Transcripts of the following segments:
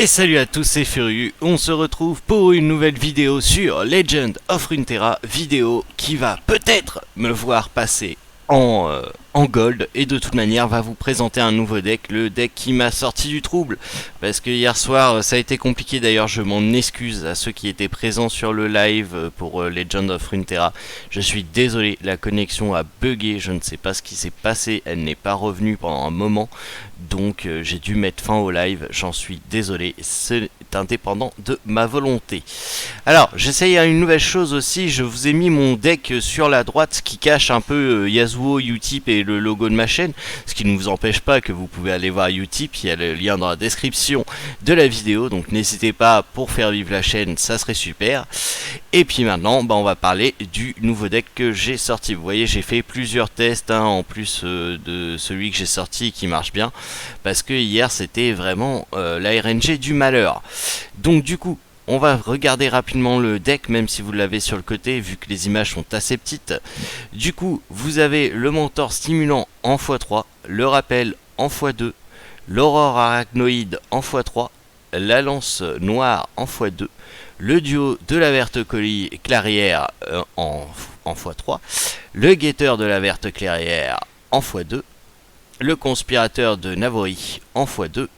Et salut à tous, c'est Furieux, on se retrouve pour une nouvelle vidéo sur Legend of Runeterra, vidéo qui va peut-être me voir passer en gold, et de toute manière va vous présenter un nouveau deck, le deck qui m'a sorti du trouble, parce que hier soir ça a été compliqué. D'ailleurs je m'en excuse à ceux qui étaient présents sur le live pour Legend of Runeterra, je suis désolé, la connexion a bugué, je ne sais pas ce qui s'est passé, elle n'est pas revenue pendant un moment, donc j'ai dû mettre fin au live, j'en suis désolé, c'est indépendant de ma volonté. Alors j'essaye une nouvelle chose aussi, je vous ai mis mon deck sur la droite qui cache un peu Yasuo, Utip et le logo de ma chaîne, ce qui ne vous empêche pas que vous pouvez aller voir Utip, il y a le lien dans la description de la vidéo, donc n'hésitez pas pour faire vivre la chaîne, ça serait super. Et puis maintenant on va parler du nouveau deck que j'ai sorti. Vous voyez, j'ai fait plusieurs tests en plus de celui que j'ai sorti qui marche bien, parce que hier c'était vraiment la RNG du malheur. Donc du coup on va regarder rapidement le deck, même si vous l'avez sur le côté, vu que les images sont assez petites. Du coup, vous avez le mentor stimulant en x3, le rappel en x2, l'aurore arachnoïde en x3, la lance noire en x2, le duo de la verte colis clairière en x3, le guetteur de la verte clairière en x2, le conspirateur de Navori en x2,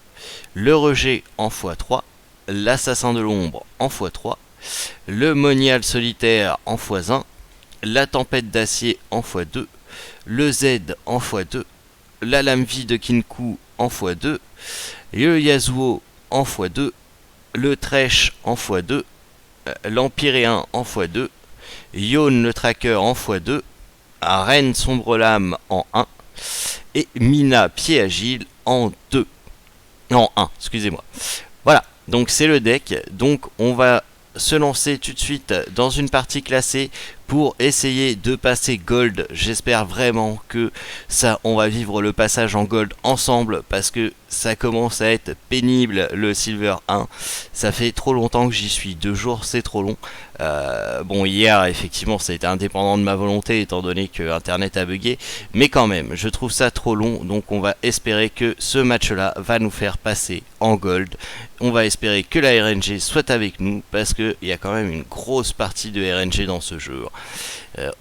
le rejet en x3, l'assassin de l'ombre en x3, le monial solitaire en x1, la tempête d'acier en x2, le Z en x2, la lame vie de Kinku en x2, le Yasuo en x2, le Thresh en x2, l'Empyréen en x2, Yone le tracker en x2, Reine sombre lame en 1 et Mina pied agile en 2. En 1, excusez-moi. Voilà. Donc c'est le deck, donc on va se lancer tout de suite dans une partie classée pour essayer de passer gold. J'espère vraiment que ça, on va vivre le passage en gold ensemble, parce que ça commence à être pénible le silver 1. Ça fait trop longtemps que j'y suis, 2 jours c'est trop long. Bon, hier effectivement ça a été indépendant de ma volonté étant donné que internet a bugué, mais quand même je trouve ça trop long, donc on va espérer que ce match là va nous faire passer en gold. On va espérer que la RNG soit avec nous, parce qu'il y a quand même une grosse partie de RNG dans ce jeu.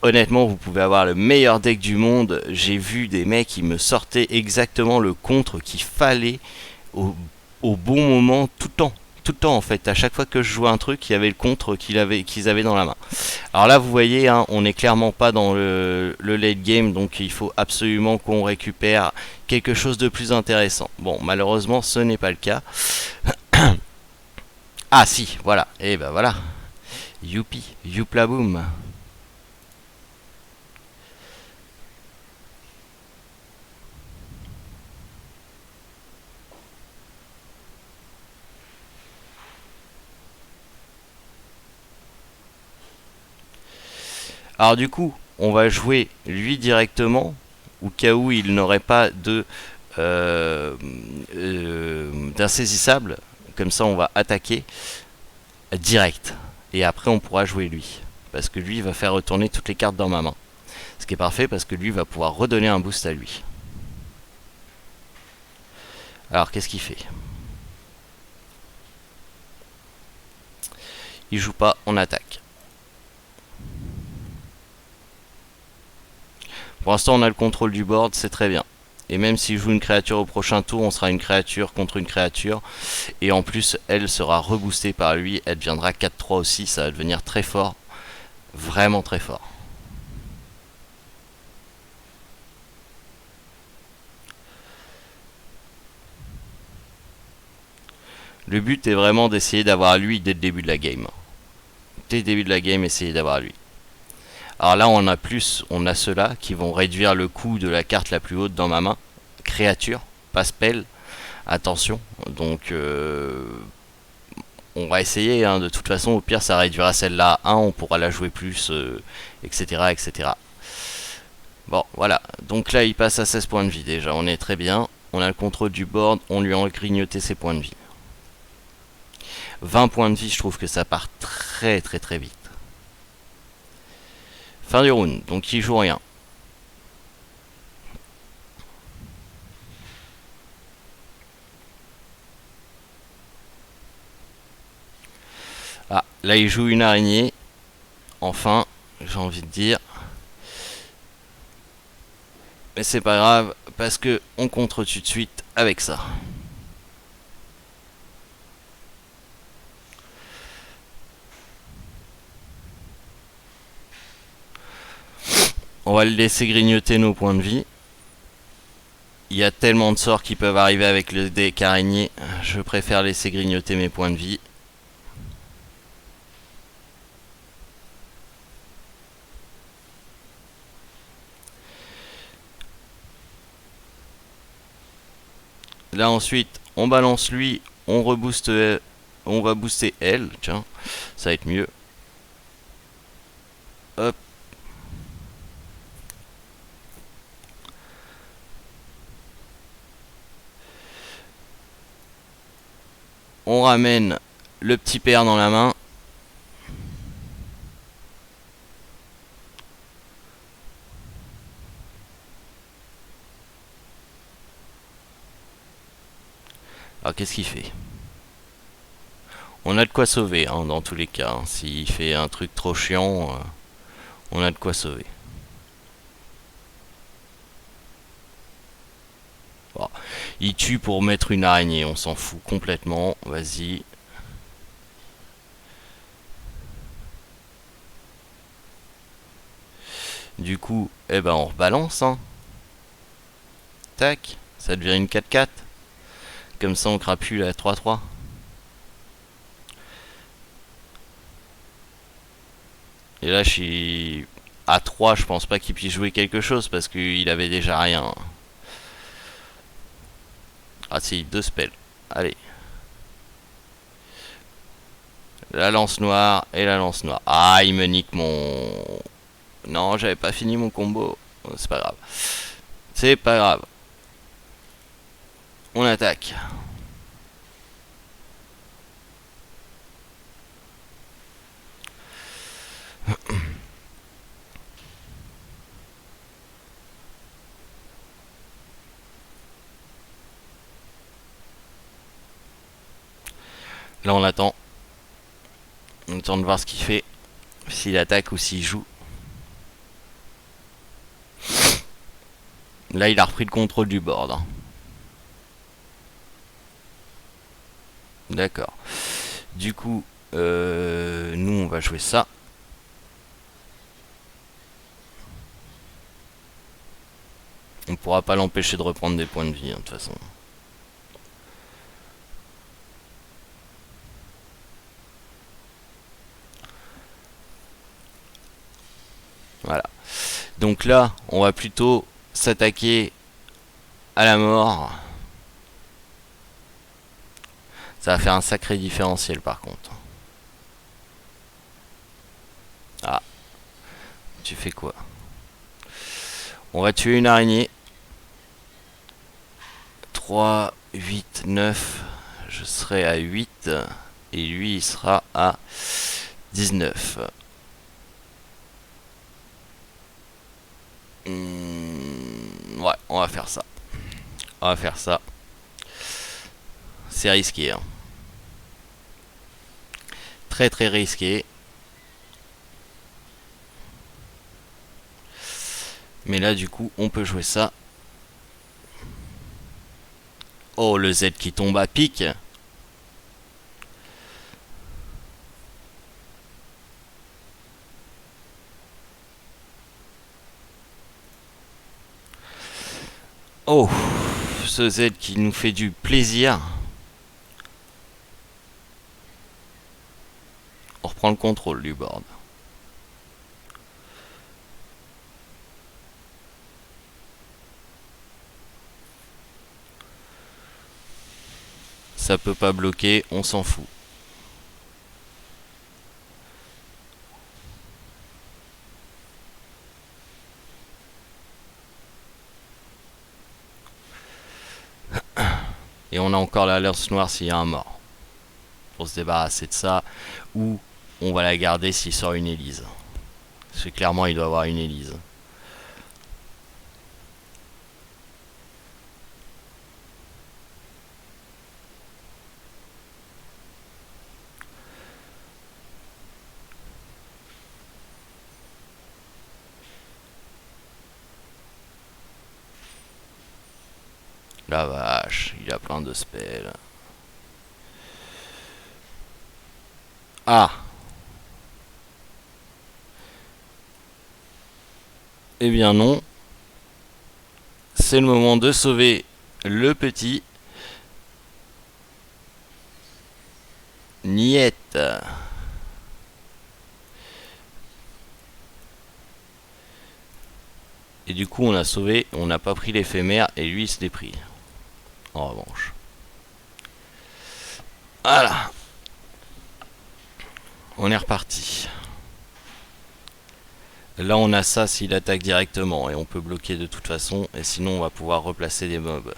Honnêtement, vous pouvez avoir le meilleur deck du monde, j'ai vu des mecs qui me sortaient exactement le contre qu'il fallait au bon moment tout le temps en fait. À chaque fois que je jouais un truc, il y avait le contre qu'ils avaient dans la main. Alors là vous voyez, hein, on n'est clairement pas dans le late game, donc il faut absolument qu'on récupère quelque chose de plus intéressant. Bon, malheureusement ce n'est pas le cas. Ah si, voilà, et ben voilà. Youpi, youpla boum. Alors du coup, on va jouer lui directement, au cas où il n'aurait pas de d'insaisissable. Comme ça, on va attaquer direct. Et après, on pourra jouer lui. Parce que lui, va faire retourner toutes les cartes dans ma main. Ce qui est parfait, parce que lui va pouvoir redonner un boost à lui. Alors, qu'est-ce qu'il fait? Il joue pas, on attaque. Pour l'instant on a le contrôle du board, c'est très bien. Et même s'il joue une créature au prochain tour, on sera une créature contre une créature. Et en plus elle sera reboostée par lui, elle deviendra 4-3 aussi, ça va devenir très fort. Vraiment très fort. Le but est vraiment d'essayer d'avoir lui dès le début de la game. Dès le début de la game, essayer d'avoir lui. Alors là on a ceux-là qui vont réduire le coût de la carte la plus haute dans ma main. Créature, pas spell, attention. Donc on va essayer, hein. De toute façon au pire ça réduira celle-là à 1, on pourra la jouer plus, etc., etc. Bon voilà, donc là il passe à 16 points de vie déjà, on est très bien. On a le contrôle du board, on lui a grignoté ses points de vie. 20 points de vie, je trouve que ça part très vite. Fin du round, donc il joue rien. Ah, là il joue une araignée. Enfin, j'ai envie de dire. Mais c'est pas grave, parce que on contre tout de suite avec ça. On va le laisser grignoter nos points de vie. Il y a tellement de sorts qui peuvent arriver avec le deck araignée. Je préfère laisser grignoter mes points de vie. Là ensuite, on balance lui, on rebooste, on va booster elle, tiens, ça va être mieux. Hop. On ramène le petit père dans la main. Alors qu'est-ce qu'il fait? On a de quoi sauver hein, dans tous les cas. Hein. S'il fait un truc trop chiant, on a de quoi sauver. Bon. Il tue pour mettre une araignée, on s'en fout complètement. Vas-y. Du coup, eh ben on rebalance. Hein. Tac, ça devient une 4-4. Comme ça on crapule à 3-3. Et là je suis à 3, je pense pas qu'il puisse jouer quelque chose parce qu'il avait déjà rien. Ah si, 2 spells. Allez. La lance noire et la lance noire. Ah, il me nique mon... Non, j'avais pas fini mon combo. C'est pas grave. C'est pas grave. On attaque. Là on attend. On attend de voir ce qu'il fait. S'il attaque ou s'il joue. Là il a repris le contrôle du board. Hein. D'accord. Du coup, nous on va jouer ça. On pourra pas l'empêcher de reprendre des points de vie, hein, de toute façon. Voilà. Donc là, on va plutôt s'attaquer à la mort. Ça va faire un sacré différentiel par contre. Ah. Tu fais quoi? On va tuer une araignée. 3, 8, 9. Je serai à 8. Et lui, il sera à 19. Ouais, on va faire ça. On va faire ça. C'est risqué. Hein. Très très risqué. Mais là, du coup, on peut jouer ça. Oh, le Z qui tombe à pic. Oh, ce Z qui nous fait du plaisir. On reprend le contrôle du board. Ça peut pas bloquer, on s'en fout. Et on a encore la lance noire s'il y a un mort. Pour se débarrasser de ça. Ou on va la garder s'il sort une Élise. Parce que clairement, il doit avoir une Élise. La vache, il a plein de spells. Ah! Eh bien non. C'est le moment de sauver le petit. Niette. Et du coup on a sauvé, on n'a pas pris l'éphémère et lui il se l'est pris. En revanche. Voilà. On est reparti. Là on a ça s'il attaque directement et on peut bloquer de toute façon et sinon on va pouvoir replacer des mobs.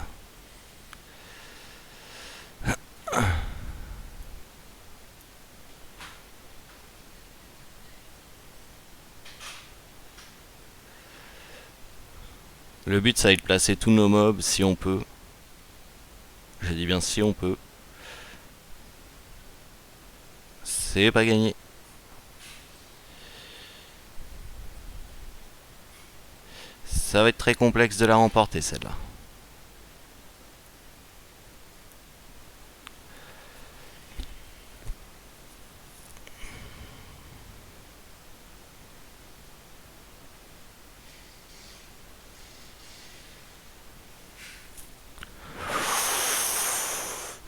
Le but ça va être de placer tous nos mobs si on peut. Je dis bien si on peut. C'est pas gagné. Ça va être très complexe de la remporter celle-là.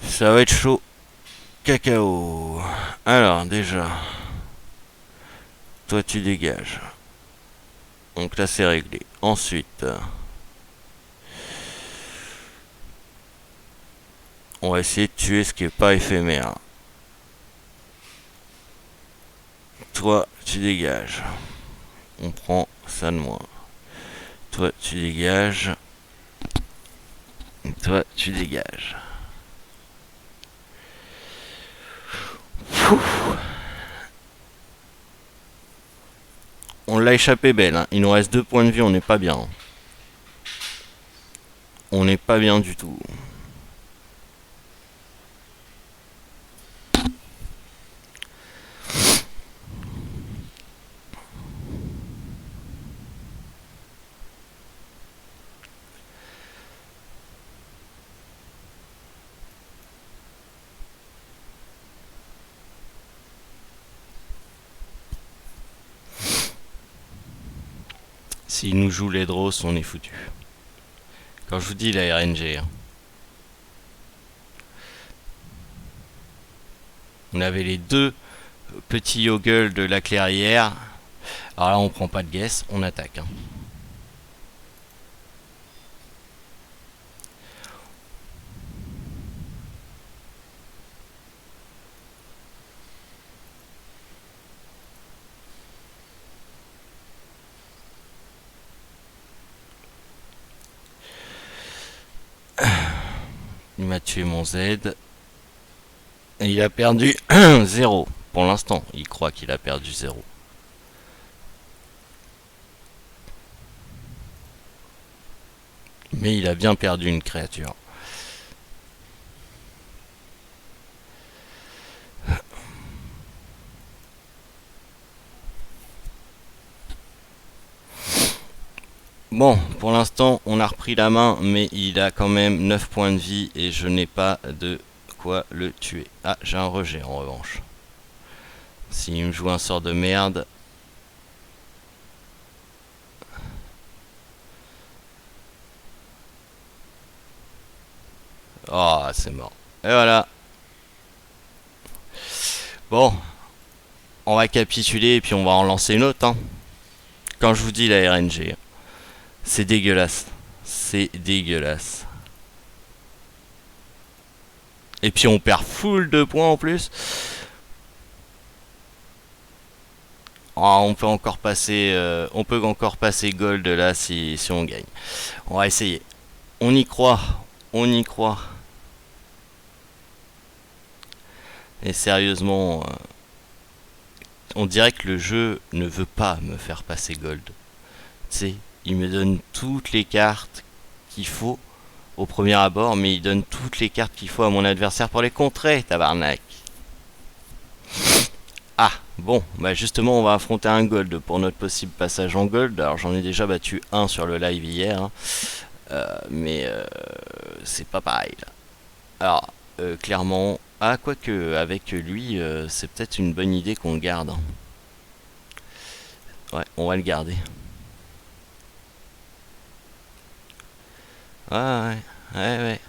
Ça va être chaud. Cacao. Alors déjà. Toi tu dégages. Donc là c'est réglé. Ensuite. On va essayer de tuer ce qui est pas éphémère. Toi tu dégages. On prend ça de moins. Toi tu dégages. Toi tu dégages. On l'a échappé belle, hein. Il nous reste 2 points de vie, on n'est pas bien. On n'est pas bien du tout. S'il nous joue les Dross, on est foutu. Quand je vous dis la RNG, hein. On avait les 2 petits Yoggle de la clairière. Alors là, on prend pas de guess, on attaque. Hein. Il m'a tué mon Z. Et il a perdu 0. Pour l'instant, il croit qu'il a perdu 0. Mais il a bien perdu une créature. Bon, pour l'instant, on a repris la main, mais il a quand même 9 points de vie et je n'ai pas de quoi le tuer. Ah, j'ai un rejet en revanche. S'il me joue un sort de merde... Oh, c'est mort. Et voilà. Bon, on va capituler et puis on va en lancer une autre. Hein. Quand je vous dis la RNG, c'est dégueulasse. C'est dégueulasse. Et puis on perd full de points en plus. Oh, on peut encore passer gold là si on gagne. On va essayer. On y croit. On y croit. Et sérieusement, On dirait que le jeu ne veut pas me faire passer gold. Tu sais, il me donne toutes les cartes qu'il faut au premier abord, mais il donne toutes les cartes qu'il faut à mon adversaire pour les contrer, tabarnak. Ah, bon, bah justement, on va affronter un gold pour notre possible passage en gold. Alors, j'en ai déjà battu un sur le live hier, hein. Mais c'est pas pareil là. Alors, clairement, ah, quoique, avec lui, c'est peut-être une bonne idée qu'on le garde, hein. Ouais, on va le garder. Ah, ouais, ouais, ouais.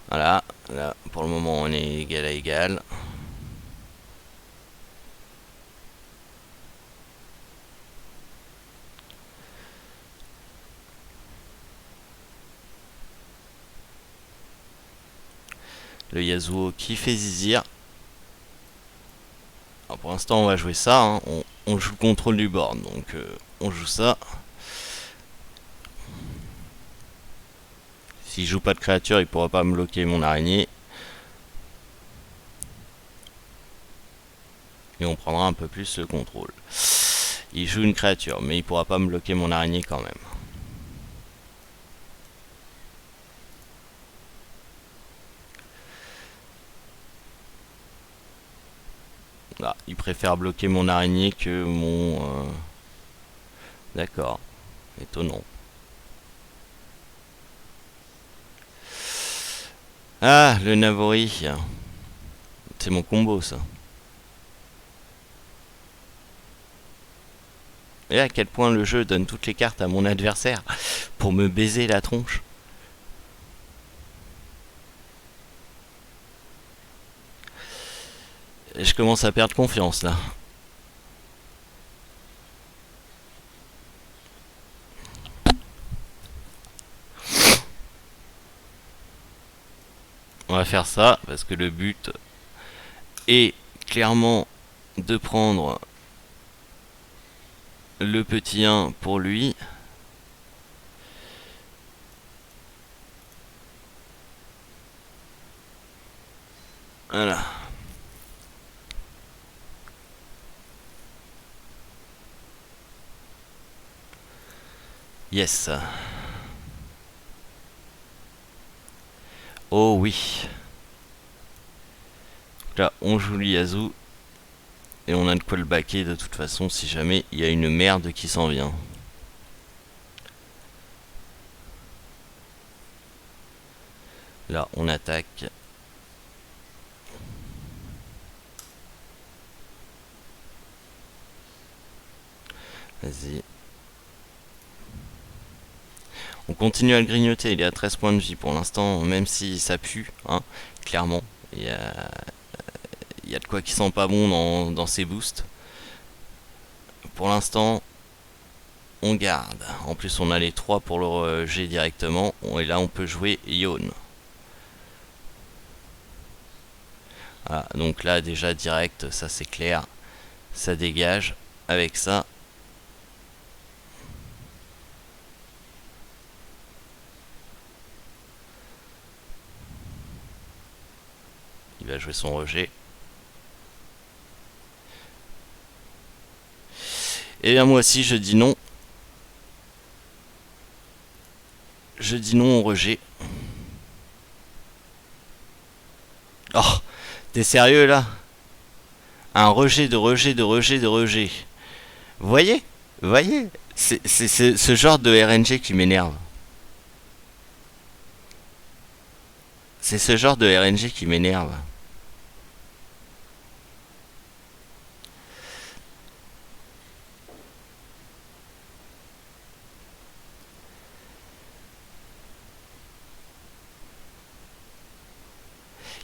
Voilà, là, pour le moment, on est égal à égal. Le Yasuo qui fait zizir. Alors pour l'instant, on va jouer ça, hein. On joue le contrôle du board, donc on joue ça. S'il joue pas de créature, il pourra pas me bloquer mon araignée. Et on prendra un peu plus le contrôle. Il joue une créature, mais il pourra pas me bloquer mon araignée quand même. Là, il préfère bloquer mon araignée que mon... D'accord. Étonnant. Ah, le Navori. C'est mon combo, ça. Et à quel point le jeu donne toutes les cartes à mon adversaire pour me baiser la tronche. Et je commence à perdre confiance, là. On va faire ça, parce que le but est clairement de prendre le petit 1 pour lui. Voilà. Yes. Oh oui. Là, on joue l'Yazu. Et on a de quoi le baquer de toute façon si jamais il y a une merde qui s'en vient. Là, on attaque. Vas-y. On continue à le grignoter, il est à 13 points de vie pour l'instant, même si ça pue, hein, clairement. Il y a de quoi qui sent pas bon dans ses boosts. Pour l'instant, on garde. En plus, on a les 3 pour le G directement. Et là, on peut jouer Yone. Voilà, donc là, déjà direct, ça c'est clair. Ça dégage. Avec ça, il va jouer son rejet. Et bien moi aussi, je dis non. Je dis non au rejet. Oh, t'es sérieux là? Un rejet de rejet de rejet de rejet. Vous voyez? Vous voyez? C'est ce genre de RNG qui m'énerve. C'est ce genre de RNG qui m'énerve.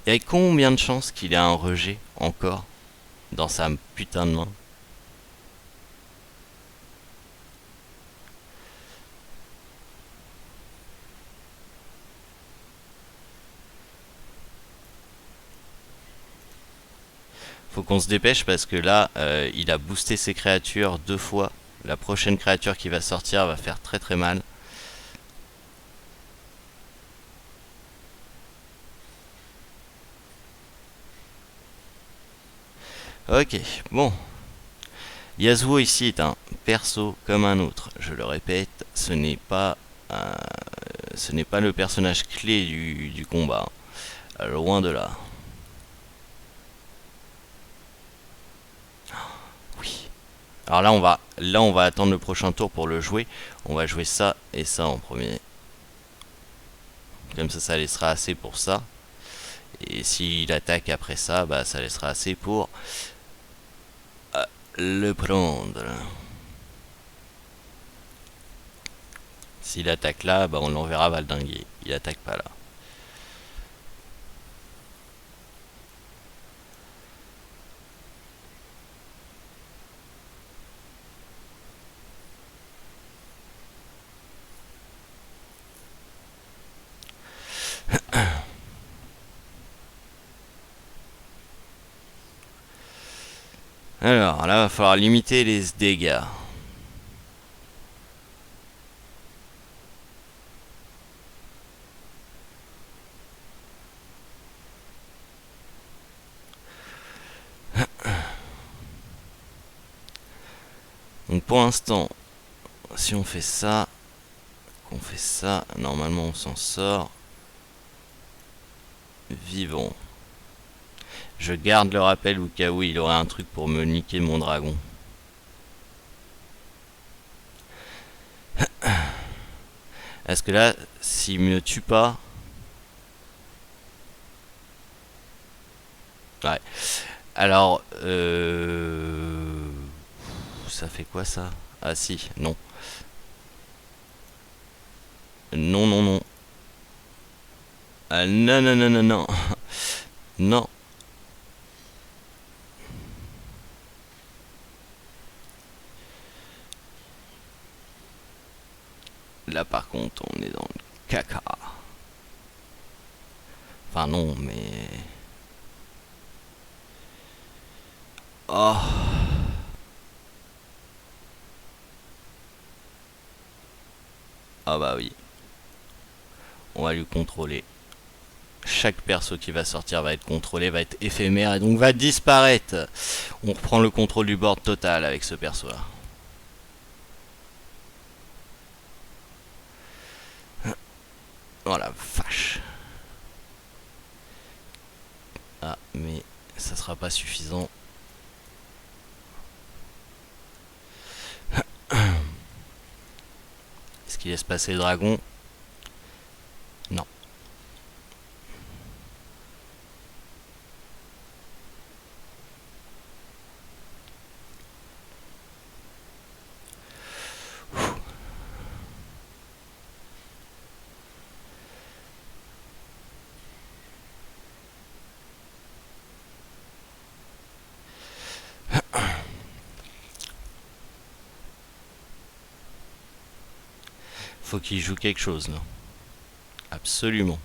Il y a combien de chances qu'il ait un rejet encore dans sa putain de main? Faut qu'on se dépêche parce que là, il a boosté ses créatures 2 fois. La prochaine créature qui va sortir va faire très très mal. Ok, bon. Yasuo ici est un perso comme un autre. Je le répète, ce n'est pas le personnage clé du combat. Loin de là. Oui. Alors là on va attendre le prochain tour pour le jouer. On va jouer ça et ça en premier. Comme ça laissera assez pour ça. Et s'il attaque après ça, bah ça laissera assez pour le prendre. S'il attaque là, bah on l'enverra valdinguer. Il attaque pas là. Alors là, va falloir limiter les dégâts. Donc pour l'instant, si on fait ça, normalement on s'en sort. Vivons. Je garde le rappel au cas où il aurait un truc pour me niquer mon dragon. Est-ce que là, s'il me tue pas... Ouais. Alors, ça fait quoi ça? Ah si, non. Non, non, non. Ah, non, non, non, non, non. Non. Là par contre, on est dans le caca. Enfin non, mais... Oh. Ah bah oui. On va lui contrôler. Chaque perso qui va sortir va être contrôlé, va être éphémère et donc va disparaître. On reprend le contrôle du board total avec ce perso là. Oh la vache. Ah mais ça sera pas suffisant. Est-ce qu'il laisse passer le dragon? Non. Faut qu'il joue quelque chose là. Absolument.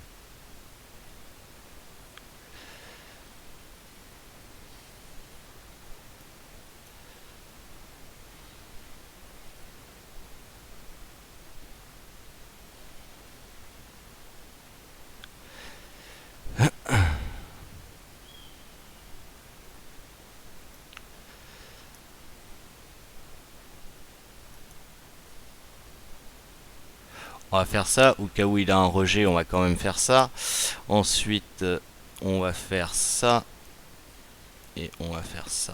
On va faire ça, au cas où il a un rejet, on va quand même faire ça. Ensuite, on va faire ça. Et on va faire ça.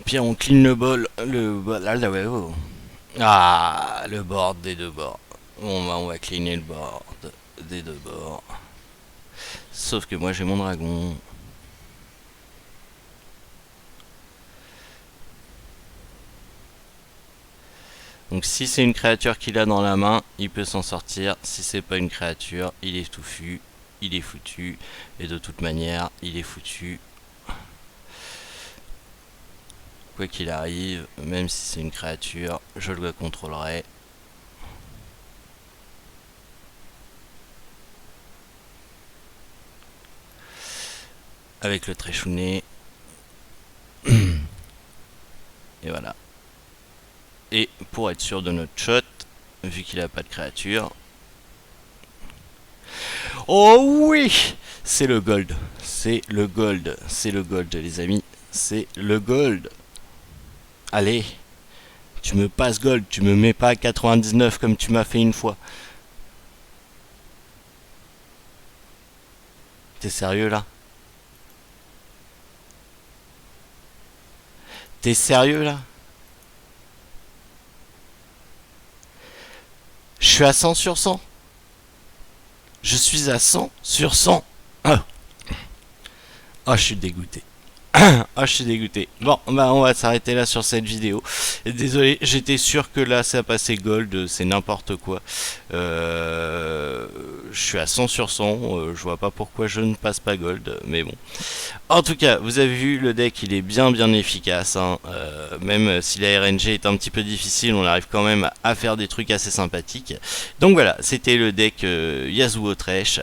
Puis on clean le bol. Ah, le board des deux bords. On va cleaner le board des deux bords. Sauf que moi j'ai mon dragon. Donc si c'est une créature qu'il a dans la main, il peut s'en sortir. Si c'est pas une créature, il est touffu. Il est foutu. Et de toute manière, il est foutu. Quoi qu'il arrive, même si c'est une créature, je le contrôlerai. Avec le tréchounet. Et voilà. Et pour être sûr de notre shot, vu qu'il a pas de créature. Oh oui! C'est le gold. C'est le gold. C'est le gold, les amis. C'est le gold. Allez. Tu me passes gold. Tu me mets pas à 99 comme tu m'as fait une fois. T'es sérieux là? T'es sérieux là? Je suis à 100 sur 100. Je suis à 100 sur 100. Ah, je suis dégoûté. Ah, je suis dégoûté. Bon, bah on va s'arrêter là sur cette vidéo. Désolé, j'étais sûr que là ça passait gold, c'est n'importe quoi. Je suis à 100 sur 100, je vois pas pourquoi je ne passe pas gold, mais bon. En tout cas, vous avez vu, le deck il est bien efficace, hein. Même si la RNG est un petit peu difficile, on arrive quand même à faire des trucs assez sympathiques. Donc voilà, c'était le deck Yasuo Thresh.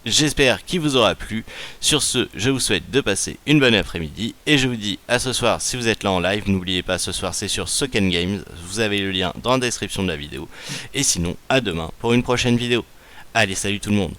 J'espère qu'il vous aura plu. Sur ce, je vous souhaite de passer une bonne après-midi et je vous dis à ce soir si vous êtes là en live. N'oubliez pas, ce soir c'est sur Soken Games, vous avez le lien dans la description de la vidéo. Et sinon, à demain pour une prochaine vidéo. Allez, salut tout le monde.